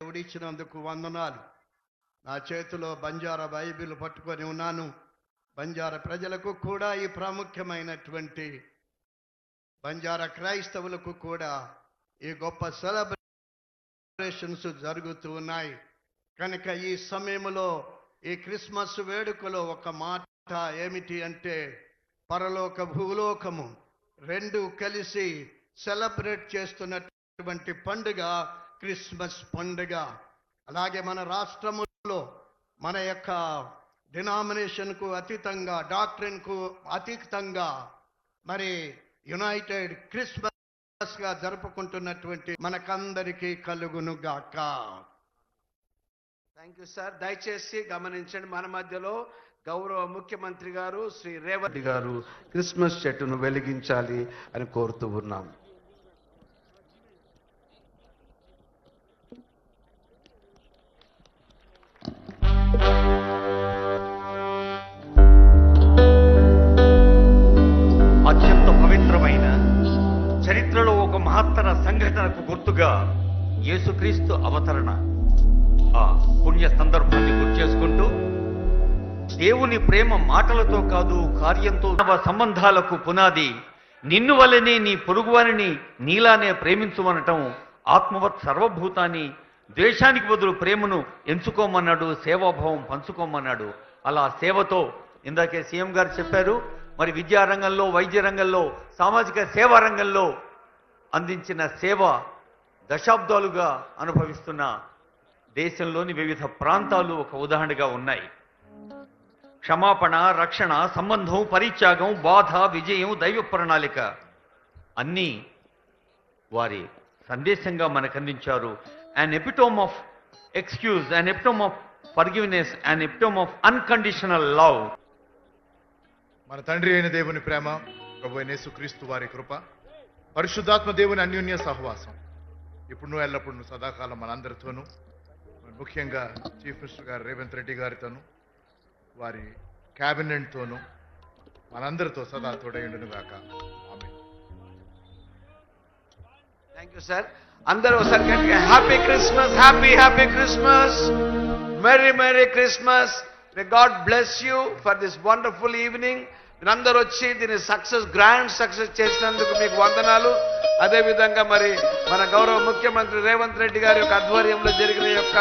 దేవుడిచ్చినందుకు వందనాలు. నా చేతిలో బంజారా బైబిల్ పట్టుకొని ఉన్నాను. బంజారా ప్రజలకు కూడా ఈ ప్రాముఖ్యమైనటువంటి బంజారా క్రైస్తవులకు కూడా ఈ గొప్ప సెలబ్రేషన్స్ జరుగుతూ ఉన్నాయి. కనుక ఈ సమయంలో ఈ క్రిస్మస్ వేడుకలో ఒక మాట ఏమిటి అంటే, పరలోక భూలోకము రెండు కలిసి సెలబ్రేట్ చేస్తున్నటువంటి పండుగ క్రిస్మస్ పండుగ. అలాగే మన రాష్ట్రములో మన యొక్క డినామినేషన్కు అతీతంగా, డాక్ట్రిన్కు అతీతంగా మరి యునైటెడ్ క్రిస్మస్ గా జరుపుకుంటున్నటువంటి మనకందరికీ కలుగును గాక. Thank you sir. దయచేసి గమనించండి, మన మధ్యలో గౌరవ ముఖ్యమంత్రి గారు శ్రీ రేవంత్ గారు క్రిస్మస్ చెట్టును వెలిగించాలి అని కోరుతూ ఉన్నాం. అత్యంత పవిత్రమైన చరిత్రలో ఒక మహత్తర సంఘటనకు గుర్తుగా యేసుక్రీస్తు అవతరణ ఆ పుణ్య సందర్భాన్ని గుర్తు చేసుకుంటూ, దేవుని ప్రేమ మాటలతో కాదు కార్యంతో సంబంధాలకు పునాది నిన్ను వల్లనే నీ పొరుగువారిని నీలానే ప్రేమించుమనటం, ఆత్మవత్ సర్వభూతాన్ని ద్వేషానికి బదులు ప్రేమను ఎంచుకోమన్నాడు, సేవాభావం పంచుకోమన్నాడు. అలా సేవతో ఇందాకే సీఎం గారు చెప్పారు, మరి విద్యారంగంలో, వైద్య రంగంలో, సామాజిక సేవా రంగంలో అందించిన సేవ దశాబ్దాలుగా అనుభవిస్తున్న దేశంలోని వివిధ ప్రాంతాలు ఒక ఉదాహరణగా ఉన్నాయి. క్షమాపణ, రక్షణ, సంబంధం, పరిత్యాగం, బాధ, విజయం, దైవ ప్రణాళిక అన్నీ వారి సందేశంగా మనకు అందించారు. an epitome of excuse, an epitome of forgiveness, an epitome of unconditional love. మన తండ్రి అయిన దేవుని ప్రేమ, ప్రభు అయిన యేసుక్రీస్తు వారి కృప, పరిశుద్ధాత్మ దేవుని అన్యోన్య సహవాసం ఇప్పుడు ఎల్లప్పుడు సదాకాలం మనందరితోనూ, ముఖ్యంగా చీఫ్ మినిస్టర్ గారు రేవంత్ రెడ్డి గారితోనూ, వారి క్యాబినెట్తోనూ, మనందరితో సదా తోడైండును గాక. ఆమేన్. Thank you sir. అందరూ ఒకసారి గట్టిగా happy Christmas, happy Christmas, merry Christmas. May God bless you for this wonderful evening. మీరందరూ వచ్చి దీన్ని గ్రాండ్ సక్సెస్ చేసినందుకు మీకు వందనాలు. అదేవిధంగా మరి మన గౌరవ ముఖ్యమంత్రి రేవంత్ రెడ్డి గారి యొక్క ఆధ్వర్యంలో జరిగిన యొక్క